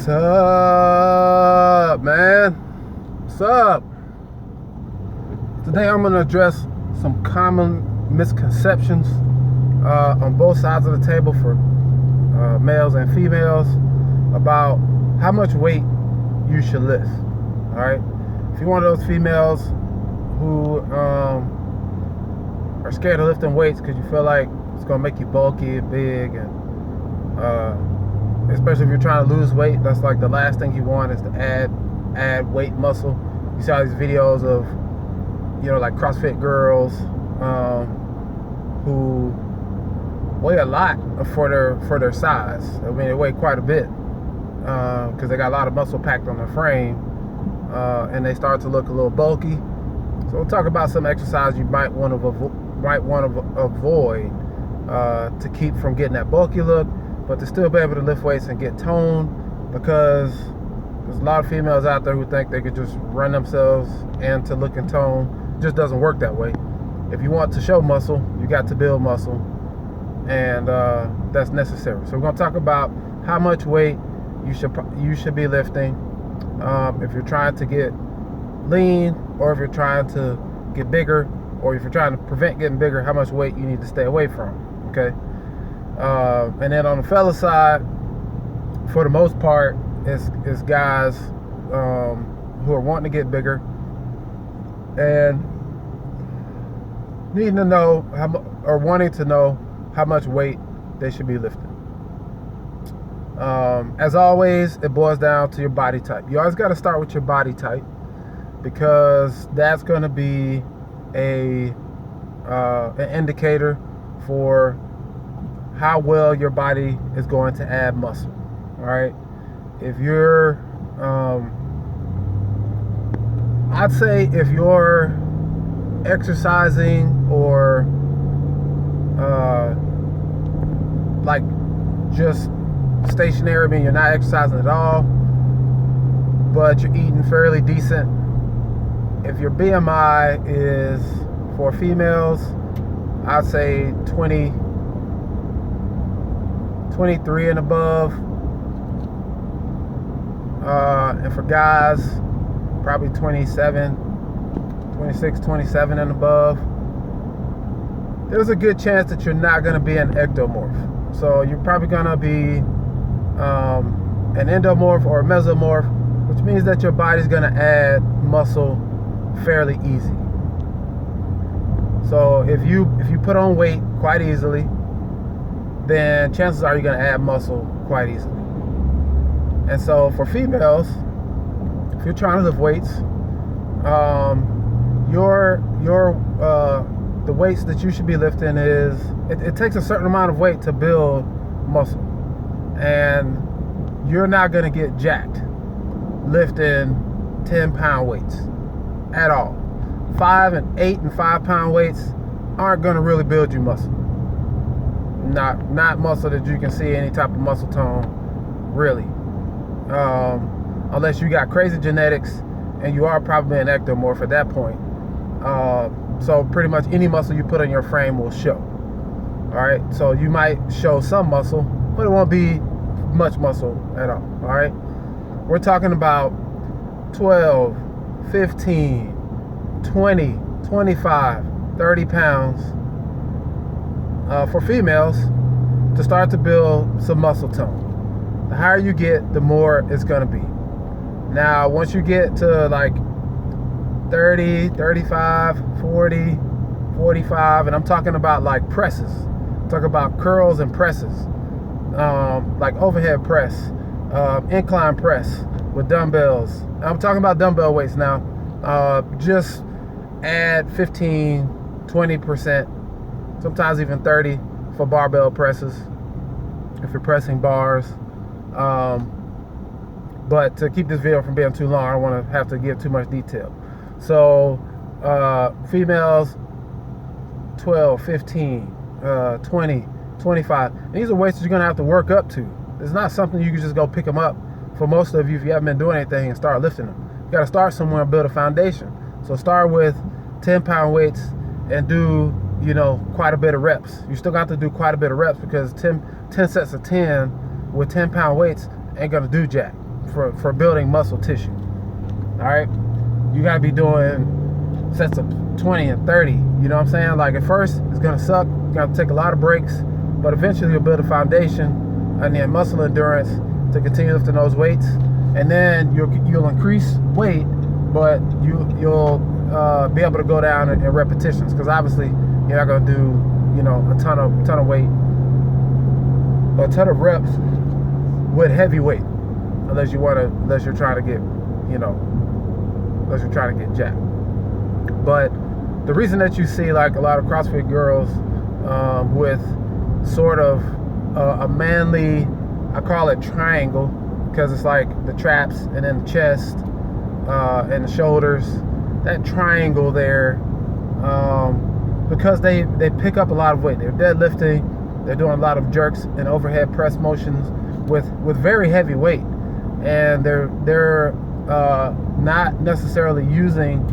What's up, man? What's up? Today I'm going to address some common misconceptions on both sides of the table for males and females about how much weight you should lift. All right? If you're one of those females who are scared of lifting weights because you feel like it's going to make you bulky and big, and especially if you're trying to lose weight, that's like the last thing you want is to add weight, muscle. You see all these videos of, like CrossFit girls who weigh a lot for their size. I mean, they weigh quite a bit because they got a lot of muscle packed on their frame, and they start to look a little bulky. So we'll talk about some exercise you might want to avoid to keep from getting that bulky look, but to still be able to lift weights and get toned, because there's a lot of females out there who think they could just run themselves into looking toned. It just doesn't work that way. If you want to show muscle, you got to build muscle, and that's necessary. So we're going to talk about how much weight you should be lifting if you're trying to get lean, or if you're trying to get bigger, or if you're trying to prevent getting bigger, how much weight you need to stay away from. Okay. And then on the fella side, for the most part, is guys who are wanting to get bigger and needing to know or wanting to know how much weight they should be lifting. As always, it boils down to your body type. You always got to start with your body type, because that's going to be an indicator for how well your body is going to add muscle. All right. If you're, I'd say if you're exercising or like just stationary, I mean you're not exercising at all, but you're eating fairly decent. If your BMI is, for females, I'd say 23 and above, and for guys, probably 26, 27 and above, there's a good chance that you're not going to be an ectomorph. So you're probably going to be an endomorph or a mesomorph, which means that your body's going to add muscle fairly easy. So if you put on weight quite easily, then chances are you're going to add muscle quite easily. And so for females, if you're trying to lift weights, the weights that you should be lifting is, it takes a certain amount of weight to build muscle, and you're not going to get jacked lifting 10-pound weights at all. 5 and 8 and 5 pound weights aren't going to really build you muscle. Not muscle that you can see any type of muscle tone, really, unless you got crazy genetics, and you are probably an ectomorph at that point. So pretty much any muscle you put on your frame will show. All right, so you might show some muscle, but it won't be much muscle at all. All right, we're talking about 12, 15, 20, 25, 30 pounds for females to start to build some muscle tone. The higher you get, the more it's going to be. Now, once you get to like 30, 35, 40, 45, and I'm talking about like presses. I'm talking about curls and presses, like overhead press, incline press with dumbbells. I'm talking about dumbbell weights now. Just add 15, 20%, sometimes even 30 for barbell presses if you're pressing bars. But to keep this video from being too long, I don't want to have to give too much detail. So females, 12, 15, 20, 25. These are weights that you're going to have to work up to. It's not something you can just go pick them up. For most of you, if you haven't been doing anything, and start lifting them. You got to start somewhere and build a foundation. So start with 10-pound weights and do, quite a bit of reps. You still got to do quite a bit of reps, because 10 sets of 10 with 10-pound weights ain't going to do jack. for building muscle tissue. All right, you gotta be doing sets of 20 and 30. You know what I'm saying? Like at first, it's gonna suck. You gotta take a lot of breaks, but eventually you'll build a foundation and then muscle endurance to continue lifting those weights, and then you'll increase weight, but you'll be able to go down in repetitions, because obviously you're not gonna do a ton of weight, a ton of reps with heavy weight, unless you're trying to get jacked. But the reason that you see like a lot of CrossFit girls with sort of a manly, I call it triangle, because it's like the traps and then the chest and the shoulders, that triangle there, because they pick up a lot of weight. They're deadlifting, they're doing a lot of jerks and overhead press motions with very heavy weight, and they're not necessarily using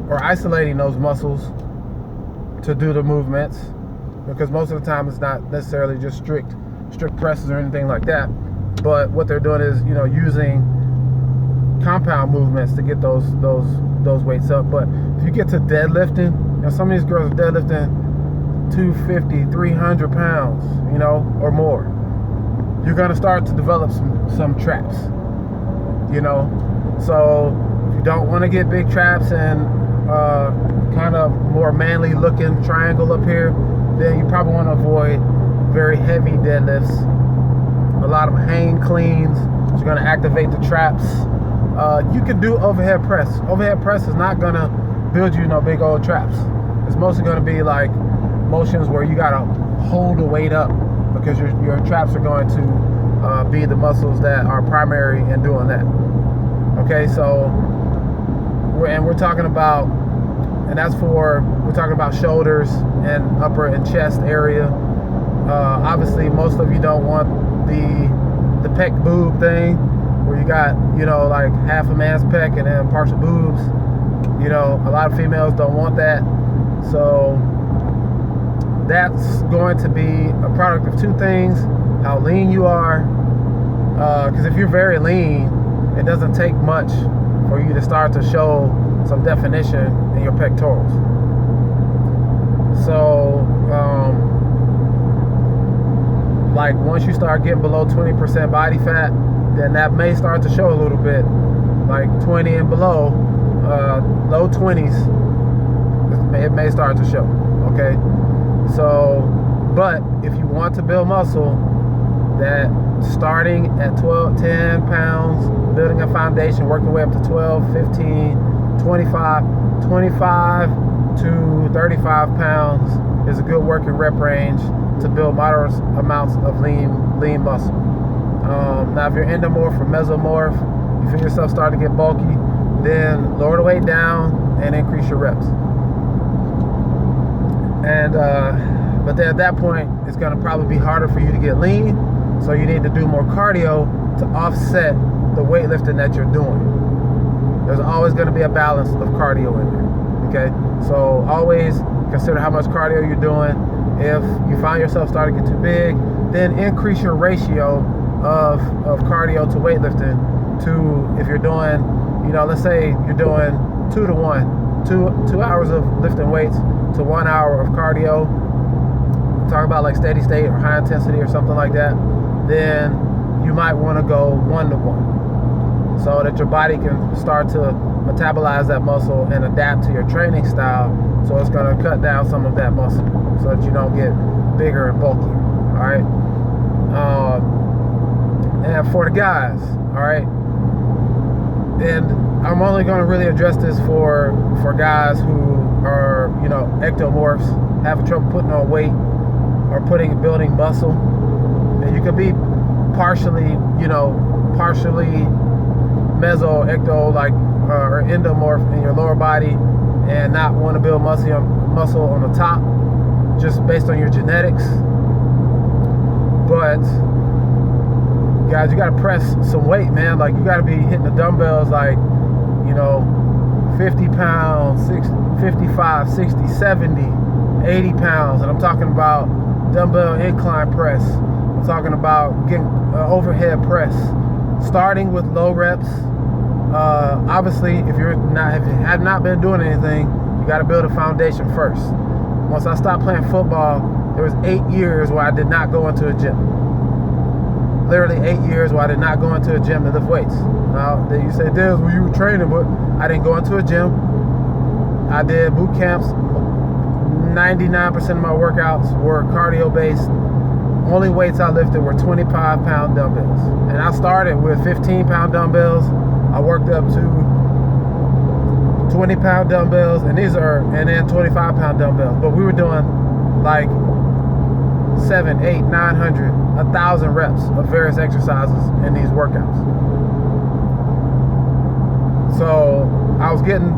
or isolating those muscles to do the movements, because most of the time it's not necessarily just strict presses or anything like that, but what they're doing is using compound movements to get those weights up. But if you get to deadlifting, some of these girls are deadlifting 250, 300 pounds, or more, you're going to start to develop some traps, so if you don't want to get big traps and kind of more manly looking triangle up here, then you probably want to avoid very heavy deadlifts, a lot of hang cleans, which are going to activate the traps. You can do overhead press. Overhead press is not going to build you no big old traps. It's mostly going to be like motions where you got to hold the weight up, because your traps are going to be the muscles that are primary in doing that. Okay, so we're talking about, and we're talking about shoulders and upper and chest area. Obviously, most of you don't want the pec boob thing, where you got like half a man's pec and then partial boobs. A lot of females don't want that, so that's going to be a product of two things: how lean you are, because if you're very lean, it doesn't take much for you to start to show some definition in your pectorals. So like once you start getting below 20% body fat, then that may start to show a little bit, like 20 and below, low 20s, it may start to show. Okay, so but if you want to build muscle, that starting at 10 pounds, building a foundation, working your way up to 12, 15, 25 to 35 pounds is a good working rep range to build moderate amounts of lean muscle. Now if you're endomorph or mesomorph, you feel yourself starting to get bulky, then lower the weight down and increase your reps. And but then at that point, it's going to probably be harder for you to get lean, so you need to do more cardio to offset the weightlifting that you're doing. There's always going to be a balance of cardio in there. Okay, so always consider how much cardio you're doing. If you find yourself starting to get too big, then increase your ratio of cardio to weightlifting to, if you're doing, let's say you're doing 2 to 1, 2 hours of lifting weights to 1 hour of cardio. Talk about like steady state or high intensity or something like that, then you might want to go 1 to 1, so that your body can start to metabolize that muscle and adapt to your training style. So it's going to cut down some of that muscle so that you don't get bigger and bulkier. All right. And for the guys, all right, and I'm only going to really address this for guys who are ectomorphs, having trouble putting on weight or building muscle. And you could be partially meso, ecto, like or endomorph in your lower body, and not want to build muscle on the top, just based on your genetics. But guys, you gotta press some weight, man. Like you gotta be hitting the dumbbells like 50 pounds, 55, 60, 70, 80 pounds, and I'm talking about dumbbell incline press. I'm talking about getting overhead press, starting with low reps. Obviously, if you have not been doing anything, you got to build a foundation first. Once I stopped playing football, there was 8 years where I did not go into a gym. Literally 8 years where I did not go into a gym to lift weights. Now, you say, Dez, well, you were training, but I didn't go into a gym. I did boot camps. 99% of my workouts were cardio-based. Only weights I lifted were 25-pound dumbbells. And I started with 15-pound dumbbells. I worked up to 20-pound dumbbells, and then 25-pound dumbbells. But we were doing like 700, 800, 900, 1,000 reps of various exercises in these workouts. So I was getting,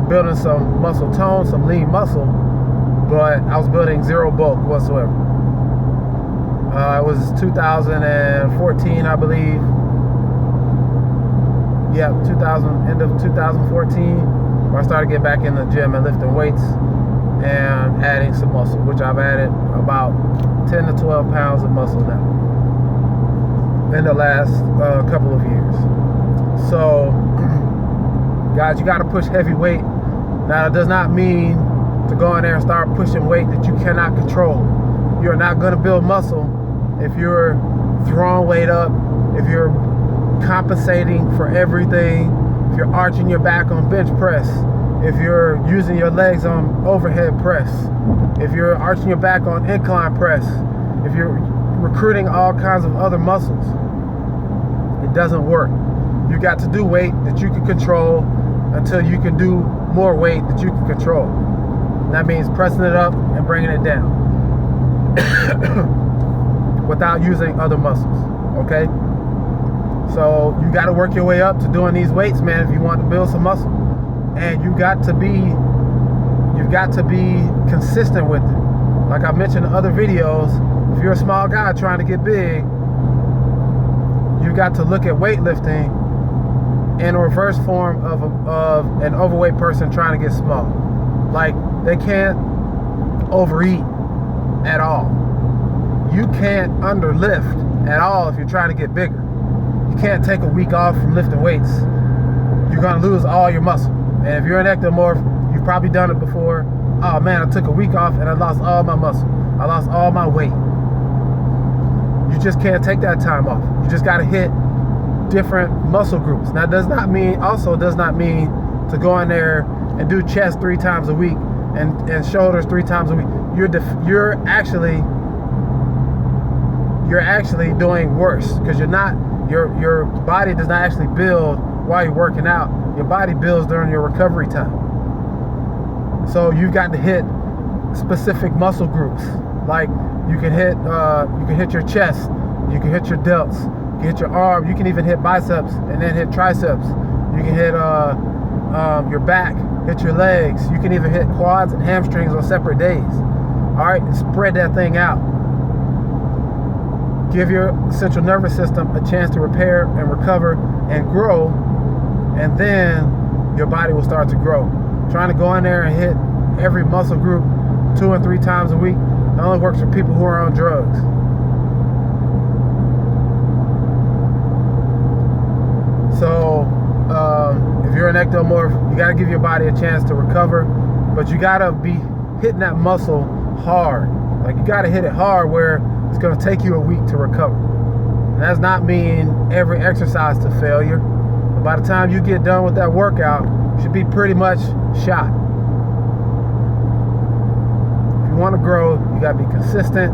building some muscle tone, some lean muscle, but I was building zero bulk whatsoever. It was 2014, I believe. Yeah, end of 2014, where I started getting back in the gym and lifting weights and adding some muscle, which I've added about 10 to 12 pounds of muscle now in the last couple of years. So, guys, you got to push heavy weight. Now, it does not mean to go in there and start pushing weight that you cannot control. You're not going to build muscle if you're throwing weight up, if you're compensating for everything, if you're arching your back on bench press, if you're using your legs on overhead press, if you're arching your back on incline press, if you're recruiting all kinds of other muscles. It doesn't work. You got to do weight that you can control until you can do more weight that you can control. And that means pressing it up and bringing it down without using other muscles, okay? So you got to work your way up to doing these weights, man, if you want to build some muscle. And you've got to be consistent with it. Like I mentioned in other videos, if you're a small guy trying to get big, you've got to look at weightlifting in a reverse form of an overweight person trying to get small. Like, they can't overeat at all. You can't underlift at all if you're trying to get bigger. You can't take a week off from lifting weights. You're going to lose all your muscle. And if you're an ectomorph, you've probably done it before. Oh man, I took a week off and I lost all my muscle. I lost all my weight. You just can't take that time off. You just got to hit different muscle groups. Now, does not mean to go in there and do chest 3 times a week and shoulders 3 times a week. You're actually doing worse, because your body does not actually build while you're working out. Your body builds during your recovery time. So you've got to hit specific muscle groups. Like you can hit your chest, you can hit your delts, you can hit your arm, you can even hit biceps and then hit triceps. You can hit your back, hit your legs. You can even hit quads and hamstrings on separate days. All right, and spread that thing out. Give your central nervous system a chance to repair and recover and grow, and then your body will start to grow. Trying to go in there and hit every muscle group 2 and 3 times a week, it only works for people who are on drugs. So if you're an ectomorph, you got to give your body a chance to recover, but you got to be hitting that muscle hard. Like, you got to hit it hard where it's going to take you a week to recover. And that's not mean every exercise to failure. But by the time you get done with that workout, you should be pretty much shot. If you want to grow, you got to be consistent,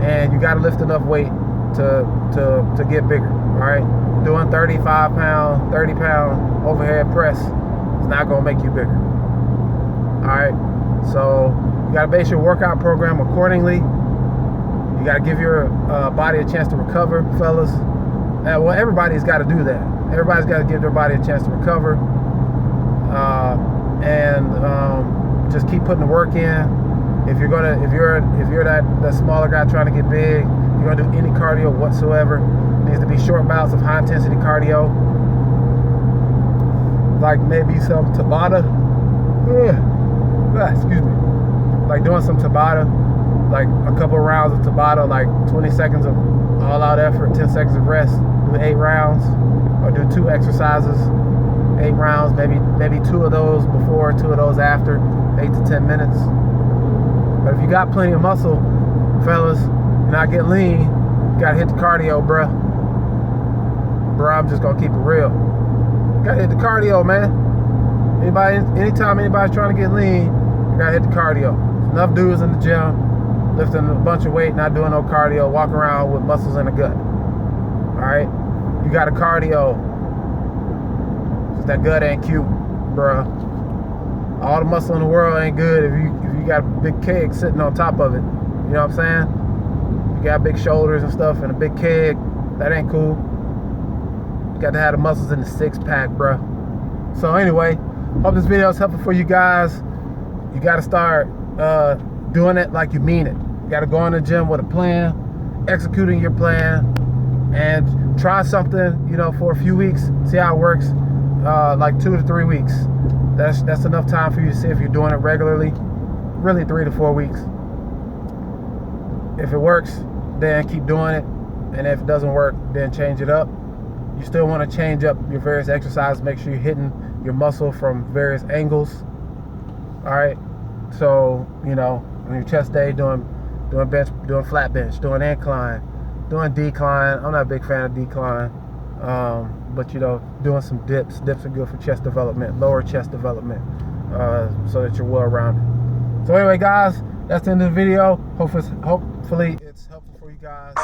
and you got to lift enough weight to get bigger. All right, doing 35-pound, 30-pound overhead press is not going to make you bigger. All right, so you got to base your workout program accordingly. You got to give your body a chance to recover, fellas. Well, everybody's got to do that. Everybody's got to give their body a chance to recover, and just keep putting the work in. If you're that smaller guy trying to get big, you're gonna do any cardio whatsoever. It needs to be short bouts of high intensity cardio, like maybe some Tabata. Excuse me. Like doing some Tabata, like a couple of rounds of Tabata, like 20 seconds of all-out effort, 10 seconds of rest. Do 8 rounds, or do 2 exercises, 8 rounds, maybe 2 of those before, 2 of those after, 8 to 10 minutes. But if you got plenty of muscle, fellas, you're not getting lean, you gotta hit the cardio, bruh. Bruh, I'm just gonna keep it real. You gotta hit the cardio, man. Anytime anybody's trying to get lean, you gotta hit the cardio. There's enough dudes in the gym lifting a bunch of weight, not doing no cardio, walking around with muscles in the gut. Alright? You got a cardio. Cause that gut ain't cute, bruh. All the muscle in the world ain't good if you got a big keg sitting on top of it. You know what I'm saying? You got big shoulders and stuff and a big keg. That ain't cool. You got to have the muscles in the 6-pack, bruh. So anyway, hope this video is helpful for you guys. You got to start doing it like you mean it. You got to go in the gym with a plan, executing your plan, and try something, you know, for a few weeks. See how it works. Like 2 to 3 weeks. That's enough time for you to see if you're doing it regularly. Really 3 to 4 weeks. If it works, then keep doing it. And if it doesn't work, then change it up. You still want to change up your various exercises. Make sure you're hitting your muscle from various angles. Alright. So, you know, on your chest day, doing bench, doing flat bench, doing incline, doing decline. I'm not a big fan of decline. But you know, doing some dips. Dips are good for chest development, lower chest development, so that you're well rounded. So anyway, guys, that's the end of the video. Hopefully it's helpful for you guys.